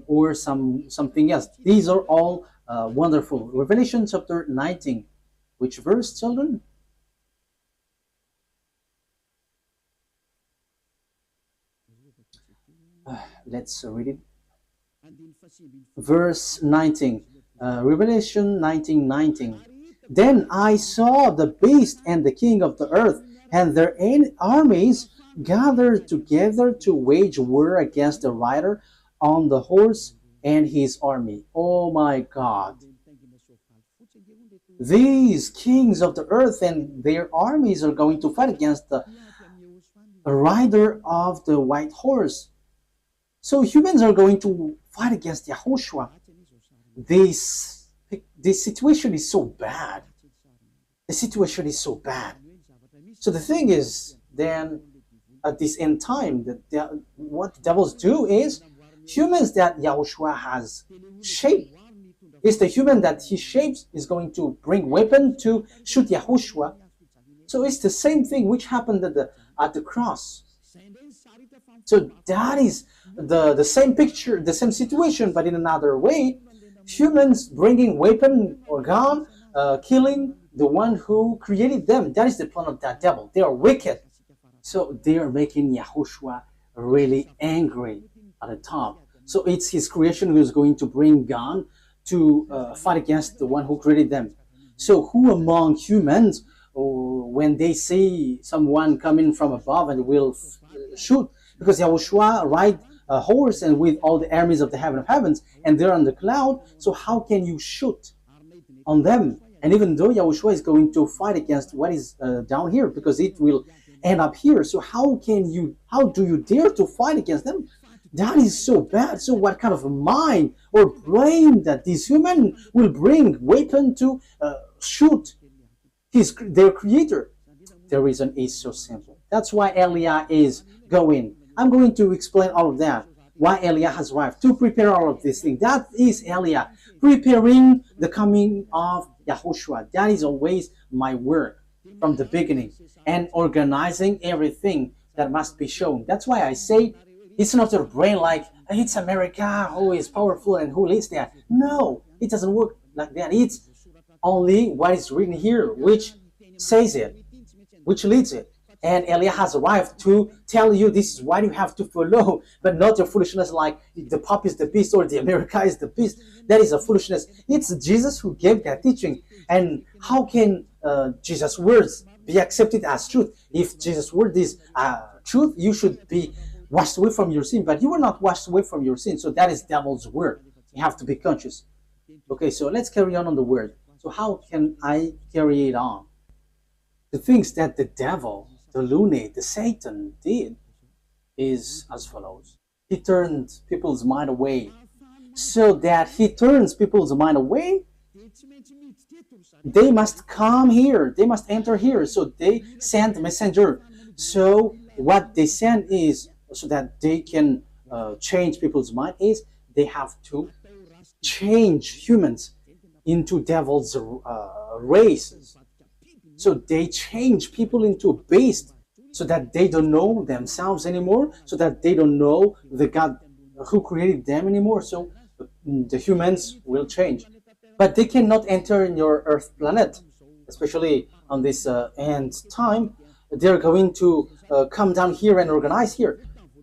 or something else. These are all wonderful. Revelation chapter 19. Which verse, children? Let's read it. Verse 19. Revelation 19:19. Then I saw the beast and the king of the earth and their armies gathered together to wage war against the rider on the horse and his army. Oh my God. These kings of the earth and their armies are going to fight against the rider of the white horse. So humans are going to fight against YAHOSHUAH. This situation is so bad. The situation is so bad. So the thing is, then at this end time, what the devils do is humans that YAHOSHUAH has shaped. It's the human that he shapes is going to bring weapon to shoot YAHOSHUAH. So it's the same thing which happened at the cross. So that is the same picture, the same situation, but in another way. Humans bringing weapon or gun, killing the one who created them. That is the plan of that devil. They are wicked. So they are making YAHOSHUAH really angry at the top. So it's his creation who is going to bring gun to fight against the one who created them. So who among humans, when they see someone coming from above and will shoot, because YAHOSHUAH ride a horse and with all the armies of the heaven of heavens, and they're on the cloud, so how can you shoot on them? And even though YAHOSHUAH is going to fight against what is down here, because it will end up here, so how do you dare to fight against them? That is so bad. So what kind of a mind or brain that this human will bring weapon to shoot their creator? The reason is so simple. That's why Eliah is going. I'm going to explain all of that. Why Eliah has arrived to prepare all of these things. That is Eliah preparing the coming of YAHOSHUAH. That is always my work from the beginning, and organizing everything that must be shown. That's why I say it's not your brain like it's America who is powerful and who leads that. No, it doesn't work like that. It's only what is written here which says it, which leads it. And Eliah has arrived to tell you this is what you have to follow, but not your foolishness like the Pope is the beast or the America is the beast. That is a foolishness. It's Jesus who gave that teaching. And how can Jesus' words be accepted as truth? If Jesus' word is truth, you should be washed away from your sin, but you were not washed away from your sin. So that is devil's word. You have to be conscious. Okay, so let's carry on the word. So how can I carry it on? The things that the devil, the lunate, the Satan did is as follows. He turned people's mind away. So that he turns people's mind away, they must come here. They must enter here. So they send messenger. So what they send is, so that they can change people's mind, is they have to change humans into devil's races. So they change people into a beast so that they don't know themselves anymore, so that they don't know the God who created them anymore. So the humans will change. But they cannot enter in your Earth planet, especially on this end time. They're going to come down here and organize here.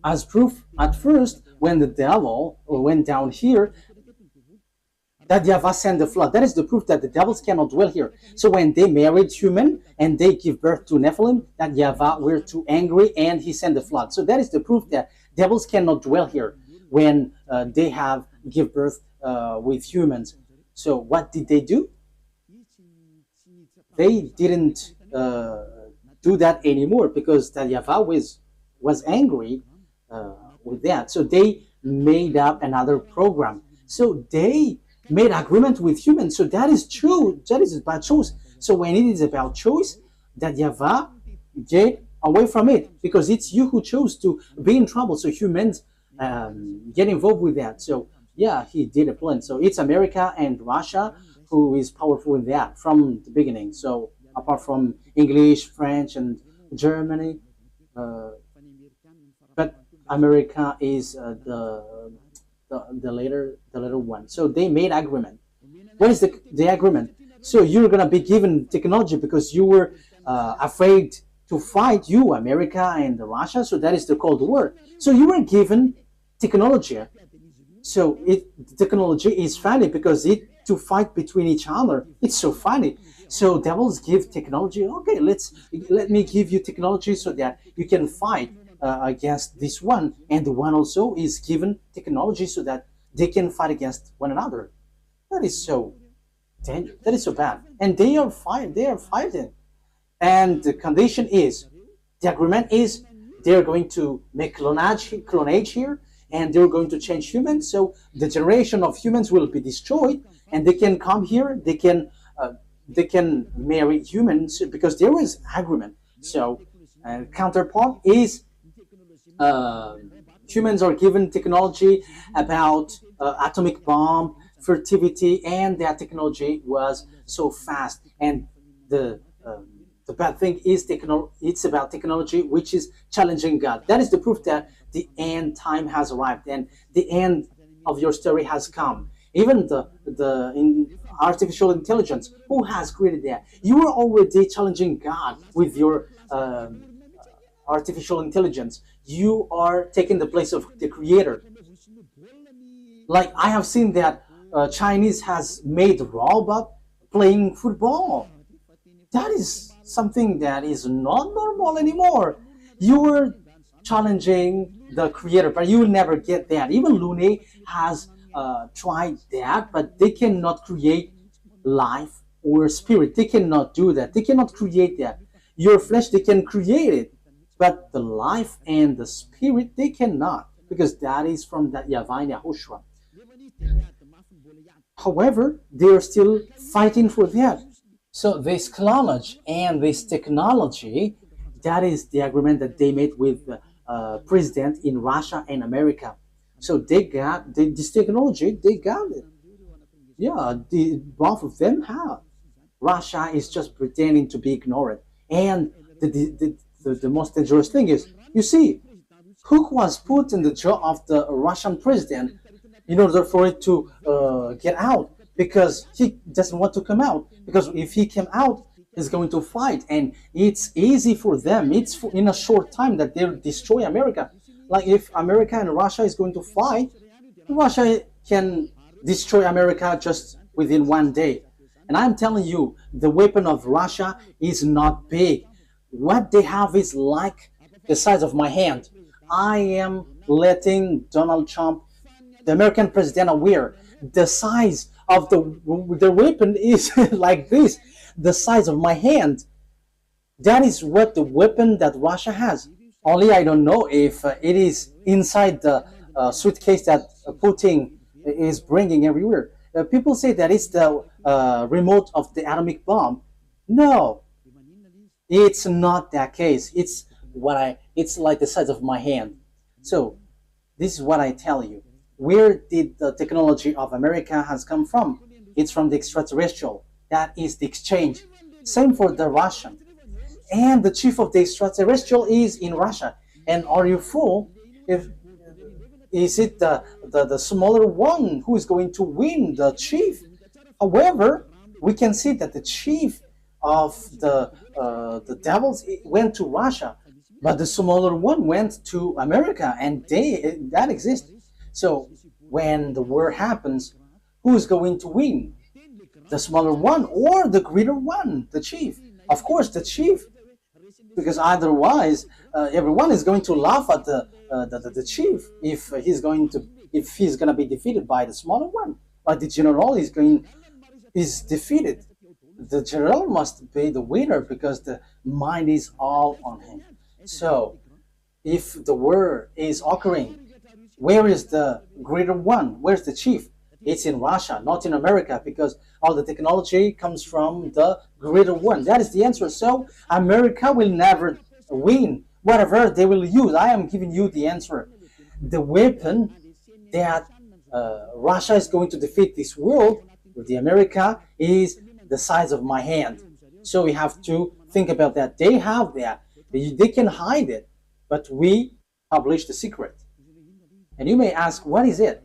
As proof, at first, when the devil went down here, that YAHVAH sent the flood. That is the proof that the devils cannot dwell here. So when they married human and they give birth to Nephilim, that YAHVAH were too angry and he sent the flood. So that is the proof that devils cannot dwell here when they have give birth with humans. So what did they do? They didn't do that anymore because that YAHVAH was angry with that. So they made up another program. So they made agreement with humans. So that is true. That is about choice. So when it is about choice, that YAHVAH get away from it because it's you who chose to be in trouble. So humans get involved with that. So yeah, he did a plan. So it's America and Russia who is powerful in that from the beginning. So apart from English, French, and Germany, but America is the later one. So they made agreement. What is the agreement? So you're gonna be given technology because you were afraid to fight, you America and Russia. So that is the Cold War. So you were given technology. So technology is funny because it to fight between each other. It's so funny. So devils give technology. Okay, let me give you technology so that you can fight against this one, and the one also is given technology so that they can fight against one another. That is so dangerous. That is so bad. And they are fighting. They are fighting. And the condition is, the agreement is, they are going to make clonage here, and they're going to change humans. So the generation of humans will be destroyed, and they can come here. They can marry humans because there is agreement. So counterpart is humans are given technology about atomic bomb, fertility, and that technology was so fast. And the bad thing is it's about technology which is challenging God. That is the proof that the end time has arrived and the end of your story has come. Even in artificial intelligence, who has created that? You are already challenging God with your artificial intelligence. You are taking the place of the creator. Like I have seen that Chinese has made robot playing football. That is something that is not normal anymore. You were challenging the creator, but you will never get that. Even Lune has tried that, but they cannot create life or spirit. They cannot do that. They cannot create that. Your flesh, they can create it, but the life and the spirit, they cannot, because that is from that YAHVAH and YAHOSHUAH. However, they are still fighting for that. So this clonage and this technology, that is the agreement that they made with the president in Russia and America. So they got this technology, they got it. Yeah, both of them have. Russia is just pretending to be ignorant. And the most dangerous thing is, you see, who was put in the jaw of the Russian president in order for it to get out, because he doesn't want to come out, because if he came out, he's going to fight, and it's easy for them. It's in a short time that they'll destroy America. Like if America and Russia is going to fight, Russia can destroy America just within one day. And I'm telling you, the weapon of Russia is not big. What they have is like the size of my hand. I am letting Donald Trump, the American president, aware the size of the weapon is like this, the size of my hand. That is what the weapon that Russia has. Only I don't know if it is inside the suitcase that Putin is bringing everywhere. People say that it's the remote of the atomic bomb. No, it's not that case. It's like the size of my hand. So this is what I tell you. Where did the technology of America has come from? It's from the extraterrestrial. That is the exchange. Same for the Russian. And the chief of the extraterrestrial is in Russia. And are you fool? If is it the smaller one who is going to win, the chief? However, we can see that the chief of the devils went to Russia, but the smaller one went to America, and they that exists. So when the war happens, who is going to win? The smaller one or the greater one, the chief? Of course, the chief, because otherwise everyone is going to laugh at the chief if he's going to be defeated by the smaller one. But the general is defeated. The general must be the winner because the mind is all on him. So if the war is occurring, where is the greater one? Where's the chief? It's in Russia, not in America, because all the technology comes from the greater one. That is the answer. So America will never win. Whatever they will use, I am giving you the answer. The weapon that Russia is going to defeat this world with the America is the size of my hand. So we have to think about that. They have that. They can hide it, but we publish the secret. And you may ask, what is it?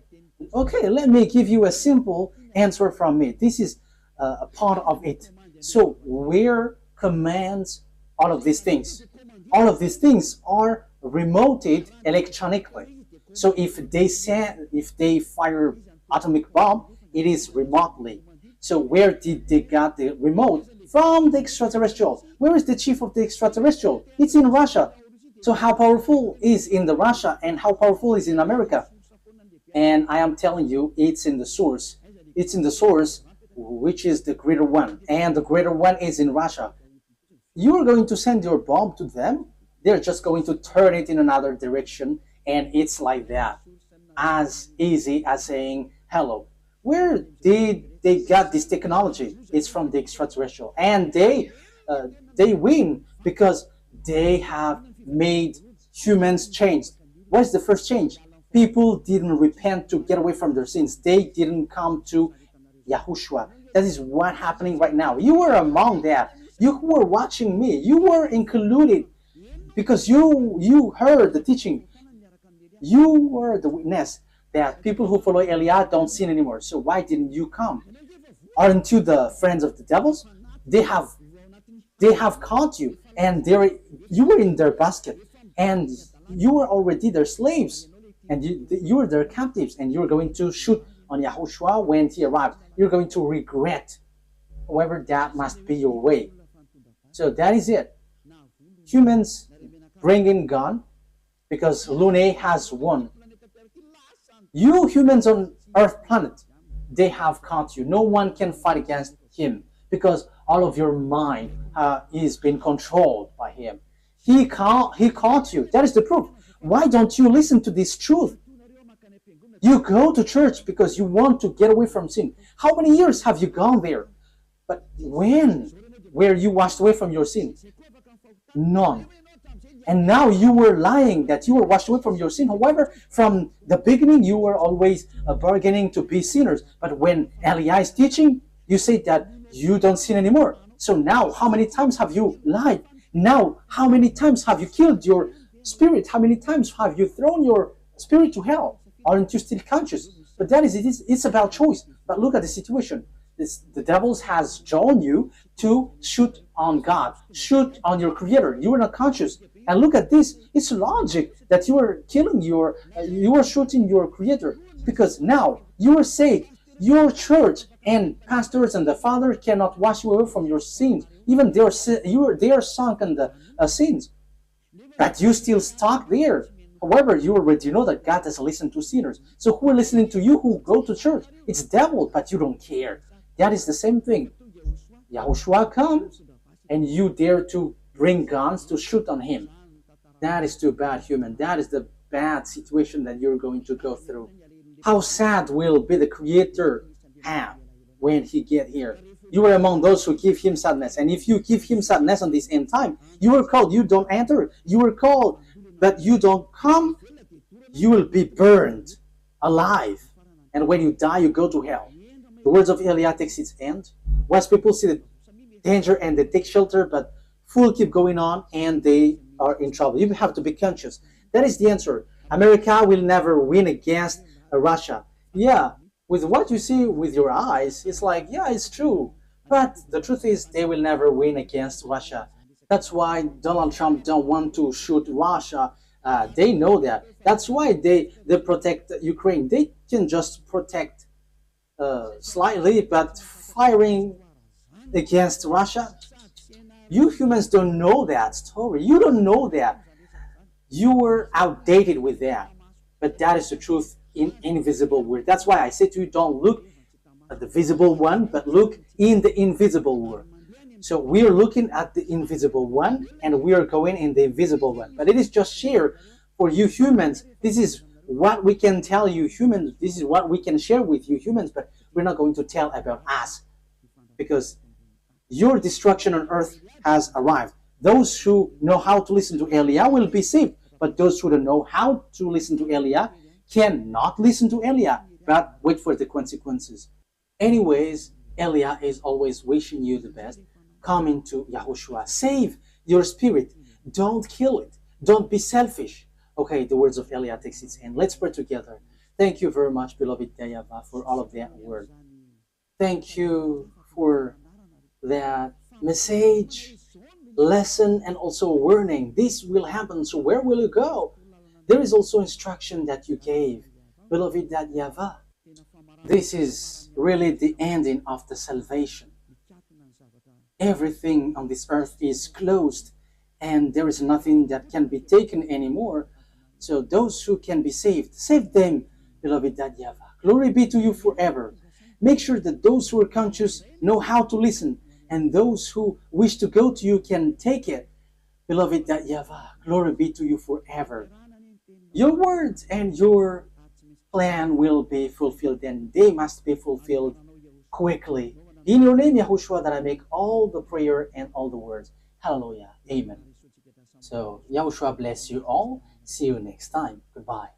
Okay, let me give you a simple answer from me. This is a part of it. So where commands all of these things? All of these things are remoted electronically. So if they fire atomic bomb, it is remotely. So where did they get the remote? From the extraterrestrials. Where is the chief of the extraterrestrial? It's in Russia. So how powerful is in the Russia and how powerful is in America? And I am telling you, it's in the source. It's in the source, which is the greater one. And the greater one is in Russia. You are going to send your bomb to them. They're just going to turn it in another direction. And it's like that. As easy as saying hello. Where did they get this technology? It's from the extraterrestrial. And they win because they have made humans change. What is the first change? People didn't repent to get away from their sins. They didn't come to YAHOSHUAH. That is what happening right now. You were among that. You were watching me. You were included because you heard the teaching. You were the witness that people who follow Eliah don't sin anymore. So why didn't you come? Aren't you the friends of the devils? They have caught you, and you were in their basket, and you were already their slaves, and you were their captives, and you're going to shoot on YAHOSHUAH when he arrives. You're going to regret. However, that must be your way. So that is it. Humans bring in gun because Lune has won. You humans on Earth planet, they have caught you. No one can fight against him because all of your mind is being controlled by him. He caught you. That is the proof. Why don't you listen to this truth? You go to church because you want to get away from sin. How many years have you gone there? But when were you washed away from your sin? None. And now you were lying that you were washed away from your sin. However, from the beginning, you were always bargaining to be sinners. But when Eliah is teaching, you say that you don't sin anymore. So now, how many times have you lied? Now, how many times have you killed your spirit? How many times have you thrown your spirit to hell? Aren't you still conscious? But that is it. It's about choice. But look at the situation. The devils has drawn you to shoot on God, shoot on your Creator. You are not conscious. And look at this. It's logic that you are killing you are shooting your Creator, because now you are saved. Your church and pastors and the Father cannot wash you away from your sins. Even they are sunk in the sins, but you still stuck there. However, you already know that God doesn't listen to sinners. So who are listening to you who go to church? It's devil, but you don't care. That is the same thing. YAHOSHUAH comes, and you dare to bring guns to shoot on him. That is too bad, human. That is the bad situation that you're going to go through. How sad will be the Creator have when he get here? You are among those who give him sadness. And if you give him sadness on this end time, you are called, you don't enter. You are called, but you don't come, you will be burned. alive. And when you die, you go to hell. The words of Elia takes its end. Once people see the danger and they take shelter, but fool keep going on and they are in trouble. You have to be conscious. That is the answer. America will never win against Russia. Yeah, with what you see with your eyes, it's like, yeah, it's true. But the truth is they will never win against Russia. That's why Donald Trump don't want to shoot Russia. They know that. That's why they protect Ukraine. They can just protect slightly, but firing against Russia, you humans don't know that story. You don't know that. You were outdated with that. But that is the truth in invisible world. That's why I say to you, don't look at the visible one, but look in the invisible world. So we are looking at the invisible one, and we are going in the invisible one. But it is just share for you humans. This is what we can tell you humans. This is what we can share with you humans, but we're not going to tell about us, because your destruction on earth has arrived. Those who know how to listen to Elia will be saved, but those who don't know how to listen to Elia cannot listen to Elia, but wait for the consequences. Anyways, Elia is always wishing you the best. Come into YAHOSHUAH. Save your spirit. Don't kill it. Don't be selfish. Okay, the words of Elia takes its end. Let's pray together. Thank you very much, beloved YAHVAH, for all of that word. Thank you for that message, lesson, and also warning. This will happen, so where will you go? There is also instruction that you gave, beloved YAHVAH. This is really the ending of the salvation. Everything on this earth is closed, and there is nothing that can be taken anymore. So those who can be saved, save them, beloved YAHVAH. Glory be to you forever. Make sure that those who are conscious know how to listen, and those who wish to go to you can take it. Beloved YAHVAH, glory be to you forever. Your words and your plan will be fulfilled, and they must be fulfilled quickly. In your name, YAHOSHUAH, that I make all the prayer and all the words. Hallelujah. Amen. So, YAHOSHUAH bless you all. See you next time. Goodbye.